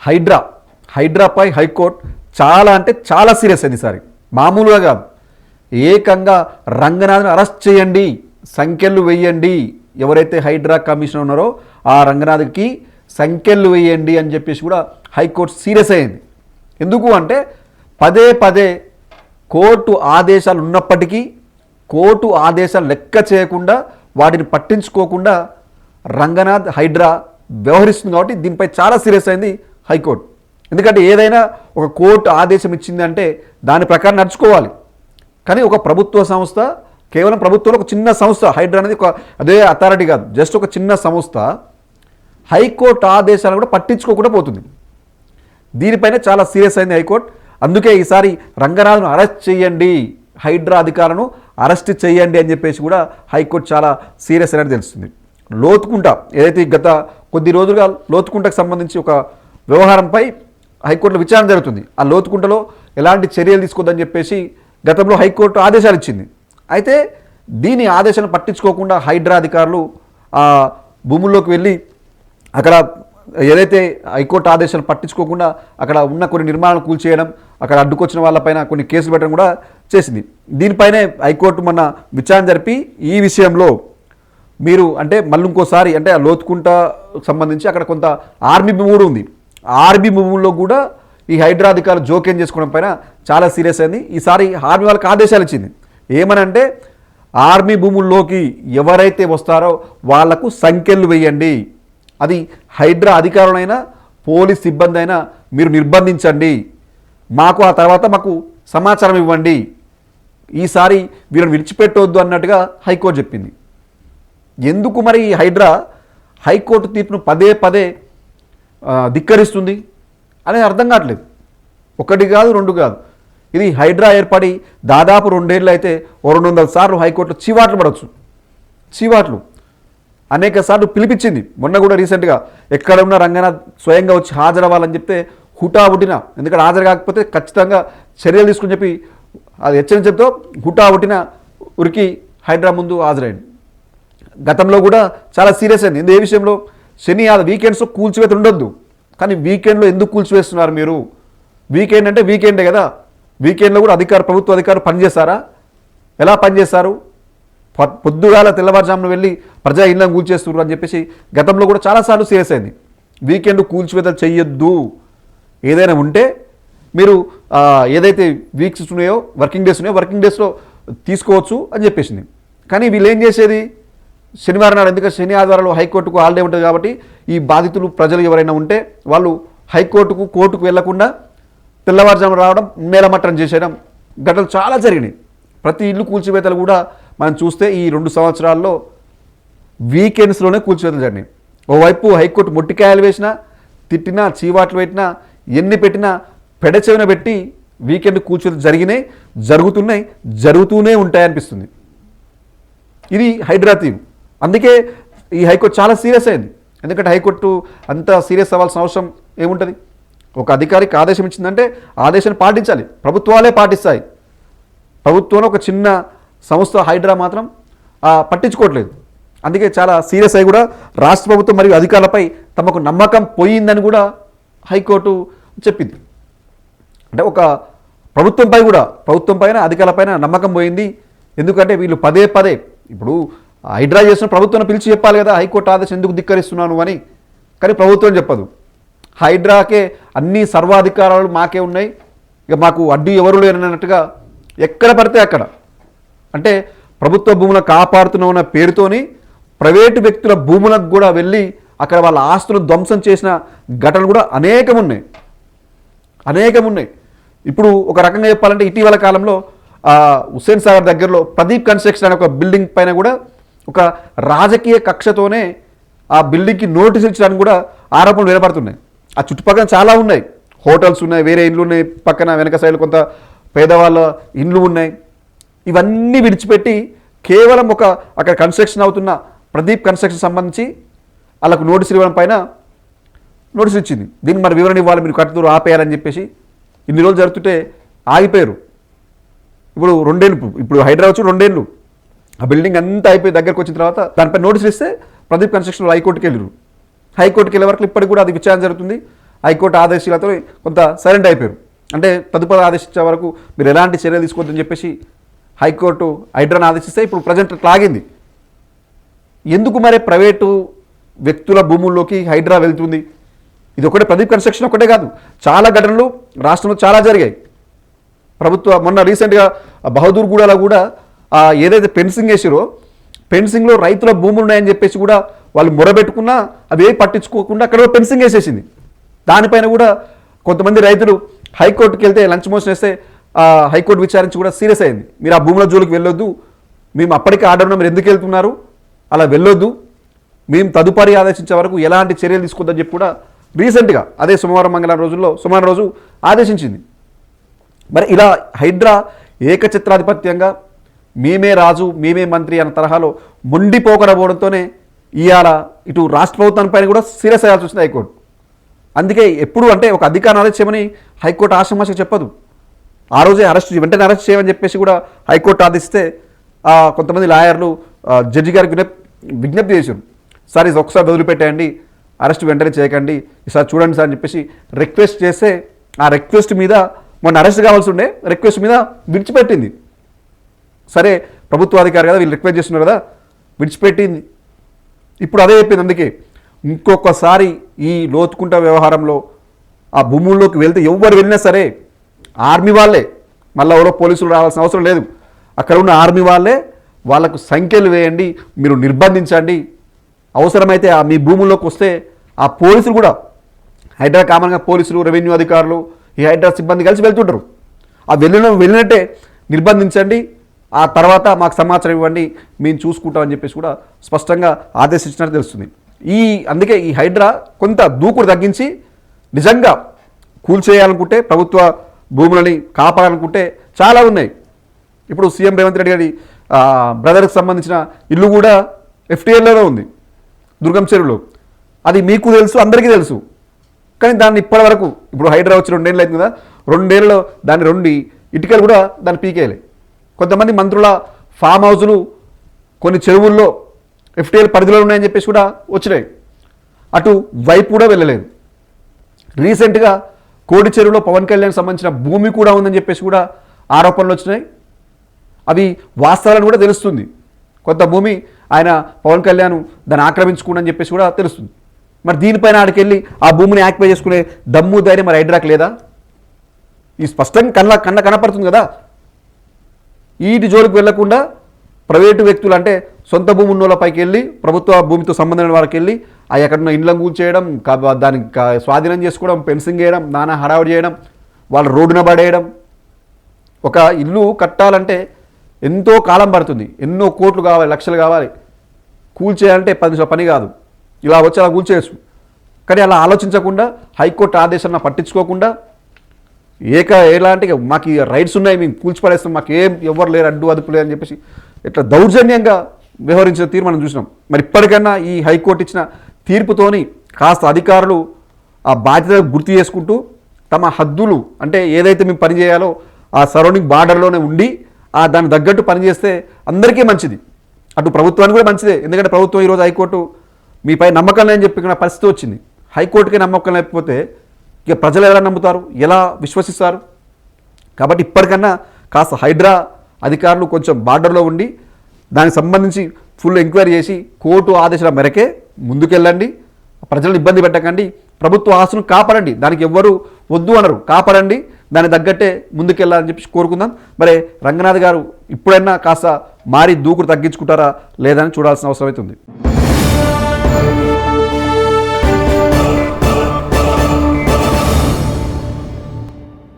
Hydraa హైడ్రాపై high court చాలా అంటే చాలా సీరియస్ అయింది ఈసారి. మామూలుగా కాదు, ఏకంగా రంగనాథ్ని అరెస్ట్ చేయండి, సంఖ్యలు వేయండి, ఎవరైతే హైడ్రా కమిషనర్ ఉన్నారో ఆ రంగనాథ్కి సంఖ్యలు వేయండి అని చెప్పేసి కూడా హైకోర్టు సీరియస్ అయింది. ఎందుకు అంటే పదే పదే కోర్టు ఆదేశాలు ఉన్నప్పటికీ కోర్టు ఆదేశాలు లెక్క చేయకుండా వాటిని పట్టించుకోకుండా రంగనాథ్ హైడ్రా వ్యవహరిస్తుంది. కాబట్టి దీనిపై చాలా సీరియస్ అయింది హైకోర్టు. ఎందుకంటే ఏదైనా ఒక కోర్టు ఆదేశం ఇచ్చిందంటే దాని ప్రకారం నడుచుకోవాలి. కానీ ఒక ప్రభుత్వ సంస్థ, కేవలం ప్రభుత్వంలో ఒక చిన్న సంస్థ, హైడ్రా అనేది ఒక అదే అథారిటీ కాదు, జస్ట్ ఒక చిన్న సంస్థ, హైకోర్టు ఆదేశాలు కూడా పట్టించుకోకుండా పోతుంది. దీనిపైన చాలా సీరియస్ అయింది హైకోర్టు. అందుకే ఈసారి రంగనాథ్ను అరెస్ట్ చేయండి, హైడ్రా అధికారులను అరెస్ట్ చేయండి అని చెప్పేసి కూడా హైకోర్టు చాలా సీరియస్ అనేది తెలుస్తుంది. లోతుకుంట ఏదైతే గత కొద్ది రోజులుగా లోతుకుంటకు సంబంధించి ఒక వ్యవహారంపై హైకోర్టులో విచారణ జరుగుతుంది. ఆ లోతుకుంటలో ఎలాంటి చర్యలు తీసుకోవద్దని చెప్పేసి గతంలో హైకోర్టు ఆదేశాలు ఇచ్చింది. అయితే దీని ఆదేశాలను పట్టించుకోకుండా హైడ్రా అధికారులు ఆ భూముల్లోకి వెళ్ళి అక్కడ ఏదైతే హైకోర్టు ఆదేశాలు పట్టించుకోకుండా అక్కడ ఉన్న కొన్ని నిర్మాణాలు కూల్చేయడం, అక్కడ అడ్డుకొచ్చిన వాళ్ళపైన కొన్ని కేసులు పెట్టడం కూడా చేసింది. దీనిపైనే హైకోర్టు మొన్న విచారణ జరిపి ఈ విషయంలో మీరు అంటే మళ్ళీ ఇంకోసారి అంటే ఆ లోతుకుంట సంబంధించి అక్కడ కొంత ఆర్మీ భూమి కూడా ఉంది, ఆర్మీ భూముల్లో కూడా ఈ హైడ్రా అధికారులు జోక్యం చేసుకోవడం పైన చాలా సీరియస్ అయింది. ఈసారి ఆర్మీ వాళ్ళకి ఆదేశాలు ఇచ్చింది. ఏమనంటే ఆర్మీ భూముల్లోకి ఎవరైతే వస్తారో వాళ్లకు సంఖ్యలు వేయండి, అది హైడ్రా అధికారులైనా పోలీస్ సిబ్బంది అయినా మీరు నిర్బంధించండి, మాకు ఆ తర్వాత మాకు సమాచారం ఇవ్వండి, ఈసారి వీళ్ళని విడిచిపెట్టవద్దు అన్నట్టుగా హైకోర్టు చెప్పింది. ఎందుకు మరి హైడ్రా హైకోర్టు తీర్పును పదే పదే ధిక్కరిస్తుంది అనేది అర్థం కావట్లేదు. ఒకటి కాదు, రెండు కాదు, ఇది హైడ్రా ఏర్పడి దాదాపు 2 ఏళ్ళు అయితే 200 సార్లు హైకోర్టులో చీవాట్లు పడవచ్చు. చీవాట్లు అనేక సార్లు పిలిపించింది. మొన్న కూడా రీసెంట్గా ఎక్కడ ఉన్న రంగనాథ్ స్వయంగా వచ్చి హాజరవ్వాలని చెప్తే హుటాహుటిన, ఎందుకంటే హాజరు కాకపోతే ఖచ్చితంగా చర్యలు తీసుకుని చెప్పి అది హెచ్చరించడంతో హుటాహుటిన ఉరికి హైడ్రా ముందు హాజరైంది. గతంలో కూడా చాలా సీరియస్ అయింది. ఏ విషయంలో? శని వీకెండ్స్లో కూల్చివేత ఉండొద్దు, కానీ వీకెండ్లో ఎందుకు కూల్చివేస్తున్నారు మీరు? వీకెండ్ అంటే వీకెండే కదా, వీకెండ్లో కూడా ప్రభుత్వ అధికారులు పనిచేస్తారా? ఎలా పనిచేస్తారు? పొద్దుగాల తెల్లవారుజామున వెళ్ళి ప్రజా ఇళ్ళను కూల్చేస్తున్నారు అని చెప్పేసి గతంలో కూడా చాలాసార్లు సీరియస్ అయింది. వీకెండ్ కూల్చివేతలు చెయ్యొద్దు, ఏదైనా ఉంటే మీరు ఏదైతే వీక్స్ ఉన్నాయో వర్కింగ్ డేస్లో తీసుకోవచ్చు అని చెప్పేసింది. కానీ వీళ్ళు ఏం చేసేది? శనివారం నాడు, ఎందుకంటే శని ఆదివారాలు హైకోర్టుకు హాలిడే ఉంటుంది కాబట్టి ఈ బాధితులు ప్రజలు ఎవరైనా ఉంటే వాళ్ళు కోర్టుకు వెళ్లకుండా తెల్లవారుజామున రావడం, మేళమట్టం చేసేయడం ఘటనలు చాలా జరిగినాయి. ప్రతి ఇల్లు కూల్చివేతలు కూడా మనం చూస్తే ఈ 2 సంవత్సరాల్లో వీకెండ్స్లోనే కూల్చివేతలు జరిగినాయి. ఓవైపు హైకోర్టు మొట్టికాయలు వేసినా, తిట్టినా, చీవాట్లు పెట్టినా, ఎన్ని పెట్టినా పెడచెవిన పెట్టి వీకెండ్ కూల్చివేతలు జరిగినాయి, జరుగుతూనే ఉంటాయనిపిస్తుంది. ఇది హైడ్రా తీరు. అందుకే ఈ హైకోర్టు చాలా సీరియస్ అయింది. ఎందుకంటే హైకోర్టు అంత సీరియస్ అవ్వాల్సిన అవసరం ఏముంటుంది? ఒక అధికారికి ఆదేశం ఇచ్చిందంటే ఆదేశాన్ని పాటించాలి, ప్రభుత్వాలే పాటిస్తాయి. ప్రభుత్వంలో ఒక చిన్న సంస్థ హైడ్రా మాత్రం పట్టించుకోవట్లేదు. అందుకే చాలా సీరియస్ అయి కూడా రాష్ట్ర ప్రభుత్వం మరియు అధికారులపై తమకు నమ్మకం పోయిందని కూడా హైకోర్టు చెప్పింది. అంటే ఒక ప్రభుత్వం పైన అధికారులపైన నమ్మకం పోయింది. ఎందుకంటే వీళ్ళు పదే పదే ఇప్పుడు హైడ్రా చేసిన ప్రభుత్వం పిలిచి చెప్పాలి కదా, హైకోర్టు ఆదేశం ఎందుకు ధిక్కరిస్తున్నాను అని. కానీ ప్రభుత్వం చెప్పదు. హైడ్రాకే అన్ని సర్వాధికారాలు మాకే ఉన్నాయి, ఇక మాకు అడ్డు ఎవరు లేరన్నట్టుగా ఎక్కడ పడితే అక్కడ, అంటే ప్రభుత్వ భూములను కాపాడుతున్న పేరుతోని ప్రైవేటు వ్యక్తుల భూములకు కూడా వెళ్ళి అక్కడ వాళ్ళ ఆస్తులను ధ్వంసం చేసిన ఘటనలు కూడా అనేకం ఉన్నాయి. ఇప్పుడు ఒక రకంగా చెప్పాలంటే ఇటీవల కాలంలో హుస్సేన్ సాగర్ దగ్గరలో ప్రదీప్ కన్స్ట్రక్షన్ అనే ఒక బిల్డింగ్ పైన కూడా ఒక రాజకీయ కక్షతోనే ఆ బిల్డింగ్కి నోటీస్ ఇచ్చడానికి కూడా ఆరోపణలు వినపడుతున్నాయి. ఆ చుట్టుపక్కల చాలా ఉన్నాయి, హోటల్స్ ఉన్నాయి, వేరే ఇండ్లు ఉన్నాయి, పక్కన వెనక సైడ్ కొంత పేదవాళ్ళ ఇండ్లు ఉన్నాయి. ఇవన్నీ విడిచిపెట్టి కేవలం అక్కడ కన్స్ట్రక్షన్ అవుతున్న ప్రదీప్ కన్స్ట్రక్షన్ సంబంధించి వాళ్ళకు నోటీసులు ఇవ్వడం పైన నోటీసులు ఇచ్చింది. దీనికి మరి వివరణ ఇవ్వాలి, మీరు కట్టుదూరు ఆపేయాలని చెప్పేసి ఇన్ని రోజులు జరుగుతుంటే ఆగిపోయారు. ఇప్పుడు 2 ఏళ్ళు, ఇప్పుడు హైడ్రా వచ్చి 2 ఏళ్ళు, ఆ బిల్డింగ్ అంతా అయిపోయి దగ్గరకు వచ్చిన తర్వాత దానిపై నోటీసులు ఇస్తే ప్రదీప్ కన్స్ట్రక్షన్ హైకోర్టుకి వెళ్ళారు. హైకోర్టుకి వెళ్ళే వరకు ఇప్పటికి కూడా అది విచారణ జరుగుతుంది. హైకోర్టు ఆదేశాలతో కొంత సైలెంట్ అయిపోయారు. అంటే తదుపరి ఆదేశించే వరకు మీరు ఎలాంటి చర్యలు తీసుకోవద్దని చెప్పేసి హైకోర్టు హైడ్రాను ఆదేశిస్తే ఇప్పుడు ప్రజెంట్ లాగింది. ఎందుకు మరి ప్రైవేటు వ్యక్తుల భూముల్లోకి హైడ్రా వెళ్తుంది? ఇది ఒకటే ప్రదీప్ కన్స్ట్రక్షన్ ఒకటే కాదు, చాలా ఘటనలు రాష్ట్రంలో చాలా జరిగాయి. ప్రభుత్వ మొన్న రీసెంట్గా బహదూర్గూడలో కూడా ఏదైతే ఫెన్సింగ్ వేసారో ఫెన్సింగ్లో రైతుల భూములు ఉన్నాయని చెప్పేసి కూడా వాళ్ళు మొరబెట్టుకున్నా అవి ఏవి పట్టించుకోకుండా అక్కడ ఫెన్సింగ్ వేసేసింది. దానిపైన కూడా కొంతమంది రైతులు హైకోర్టుకి వెళ్తే లంచ్ మోషన్ వేస్తే హైకోర్టు విచారించి కూడా సీరియస్ అయింది. మీరు ఆ భూముల జోలికి వెళ్ళొద్దు, మేము అప్పటికే ఆర్డర్ ఉన్నా, మీరు ఎందుకు వెళ్తున్నారు, అలా వెళ్ళొద్దు, మేము తదుపరి ఆదేశించే వరకు ఎలాంటి చర్యలు తీసుకుందని చెప్పి కూడా రీసెంట్గా అదే సోమవారం సోమవారం రోజు ఆదేశించింది. మరి ఇలా హైడ్రా ఏకఛత్రాధిపత్యంగా మేమే రాజు మేమే మంత్రి అన్న తరహాలో మొండిపోకడపోవడంతోనే ఇవాళ ఇటు రాష్ట్ర ప్రభుత్వానిపైన కూడా సీరియస్ అయ్యాల్సి వచ్చింది హైకోర్టు. అందుకే ఎప్పుడు అంటే ఒక అధికారాన్ని అరెస్ట్ చేయమని హైకోర్టు ఆషామాషిగా చెప్పదు. ఆ రోజే వెంటనే అరెస్ట్ చేయమని చెప్పేసి కూడా హైకోర్టు ఆదేశిస్తే కొంతమంది లాయర్లు జడ్జి గారికి విజ్ఞప్తి చేశారు, సార్ ఇది ఒకసారి వదిలిపెట్టేయండి, అరెస్ట్ వెంటనే చేయకండి, ఈసారి చూడండి సార్ అని చెప్పేసి రిక్వెస్ట్ చేస్తే ఆ రిక్వెస్ట్ మీద మొన్న అరెస్ట్ కావాల్సి ఉండే రిక్వెస్ట్ మీద విడిచిపెట్టింది. సరే ప్రభుత్వ అధికారి కదా, వీళ్ళు రిక్వెస్ట్ చేస్తున్నారు కదా, విడిచిపెట్టింది. ఇప్పుడు అదే చెప్పింది. అందుకే ఇంకొకసారి ఈ లోతుకుంట వ్యవహారంలో ఆ భూముల్లోకి వెళ్తే ఎవరు వెళ్ళినా సరే ఆర్మీ వాళ్ళే, మళ్ళీ ఎవరో పోలీసులు రావాల్సిన అవసరం లేదు, అక్కడ ఉన్న ఆర్మీ వాళ్ళే వాళ్ళకు సంఖ్యలు వేయండి, మీరు నిర్బంధించండి, అవసరమైతే మీ భూముల్లోకి వస్తే ఆ పోలీసులు కూడా హైడ్రా కామన్గా పోలీసులు రెవెన్యూ అధికారులు ఈ హైడ్రా సిబ్బంది కలిసి వెళ్తుంటారు, ఆ వెళ్ళినట్టే నిర్బంధించండి, ఆ తర్వాత మాకు సమాచారం ఇవ్వండి, మేము చూసుకుంటామని చెప్పేసి కూడా స్పష్టంగా ఆదేశించినట్టు తెలుస్తుంది. అందుకే ఈ హైడ్రా కొంత దూకుడు తగ్గించి నిజంగా కూల్చేయాలనుకుంటే ప్రభుత్వ భూములని కాపాడాలనుకుంటే చాలా ఉన్నాయి. ఇప్పుడు సీఎం రేవంత్ రెడ్డి గారి బ్రదర్కి సంబంధించిన ఇల్లు కూడా ఎఫ్టీఎల్లోనే ఉంది, దుర్గం చెరువులో. అది మీకు తెలుసు, అందరికీ తెలుసు. కానీ దాన్ని ఇప్పటి వరకు ఇప్పుడు హైడ్రా వచ్చి 2 ఏళ్ళు అవుతుంది కదా, 2 ఏళ్ళలో దాన్ని 2 ఇటుకలు కూడా దాన్ని పీకేయలే. కొంతమంది మంత్రుల ఫామ్ హౌజులు కొన్ని చెరువుల్లో ఎఫ్టీఎల్ పరిధిలో ఉన్నాయని చెప్పేసి కూడా వచ్చినాయి, అటు వైపు కూడా వెళ్ళలేదు. రీసెంట్గా కోడి చెరువులో పవన్ కళ్యాణ్ సంబంధించిన భూమి కూడా ఉందని చెప్పేసి కూడా ఆరోపణలు వచ్చినాయి. అవి వాస్తవాలను కూడా తెలుస్తుంది. కొంత భూమి ఆయన పవన్ కళ్యాణ్ దాన్ని ఆక్రమించుకోండి అని చెప్పేసి కూడా తెలుస్తుంది. మరి దీనిపైన ఆడికెళ్ళి ఆ భూమిని యాక్టివై చేసుకునే దమ్ము ధైర్యం మరి హైడ్రాక్ లేదా? ఈ స్పష్టంగా కనపడుతుంది కదా. వీటి జోలికి వెళ్లకుండా ప్రైవేటు వ్యక్తులు అంటే సొంత భూమి ఉన్న వాళ్ళపైకి వెళ్ళి ప్రభుత్వ భూమితో సంబంధమైన వాళ్ళకి వెళ్ళి ఎక్కడున్న ఇండ్లను కూల్చేయడం, దానికి స్వాధీనం చేసుకోవడం, ఫెన్సింగ్ వేయడం, నానా హడావుడి చేయడం, వాళ్ళు రోడ్డున పడేయడం. ఒక ఇల్లు కట్టాలంటే ఎంతో కాలం పడుతుంది, ఎన్నో కోట్లు కావాలి, లక్షలు కావాలి. కూల్చేయాలంటే 10 నిమిషాల పని కాదు, ఇలా వచ్చి అలా కూల్చేయచ్చు. కానీ అలా ఆలోచించకుండా హైకోర్టు ఆదేశాలను పట్టించుకోకుండా ఎలాంటి మాకు రైట్స్ ఉన్నాయి, మేము కూల్చిపడేస్తాం, మాకు ఎవరు లేరు, అడ్డు అదుపు లేరు అని చెప్పేసి ఇట్లా దౌర్జన్యంగా వ్యవహరించిన తీరు మనం చూసినాం. మరి ఇప్పటికన్నా ఈ హైకోర్టు ఇచ్చిన తీర్పుతోని కాస్త అధికారులు ఆ బాధ్యత గుర్తు చేసుకుంటూ తమ హద్దులు అంటే ఏదైతే మేము పనిచేయాలో ఆ సరౌండింగ్ బార్డర్లోనే ఉండి దానికి తగ్గట్టు పనిచేస్తే అందరికీ మంచిది, అటు ప్రభుత్వానికి కూడా మంచిదే. ఎందుకంటే ప్రభుత్వం ఈరోజు హైకోర్టు మీపై నమ్మకం లేని చెప్పిన పరిస్థితి వచ్చింది. హైకోర్టుకే నమ్మకం లేకపోతే ఇక ప్రజలు ఎలా నమ్ముతారు, ఎలా విశ్వసిస్తారు? కాబట్టి ఇప్పటికన్నా కాస్త హైడ్రా అధికారులు కొంచెం బార్డర్లో ఉండి దానికి సంబంధించి ఫుల్ ఎంక్వైరీ చేసి కోర్టు ఆదేశాల మేరకే ముందుకెళ్ళండి, ప్రజలను ఇబ్బంది పెట్టకండి, ప్రభుత్వ ఆస్తులను కాపాడండి, దానికి ఎవ్వరు వద్దు అనరు, కాపాడండి, దానికి తగ్గట్టే ముందుకెళ్ళాలని చెప్పి కోరుకుందాం. మరి రంగనాథ్ గారు ఇప్పుడైనా కాస్త మారి దూకుడు తగ్గించుకుంటారా లేదని చూడాల్సిన అవసరం అవుతుంది.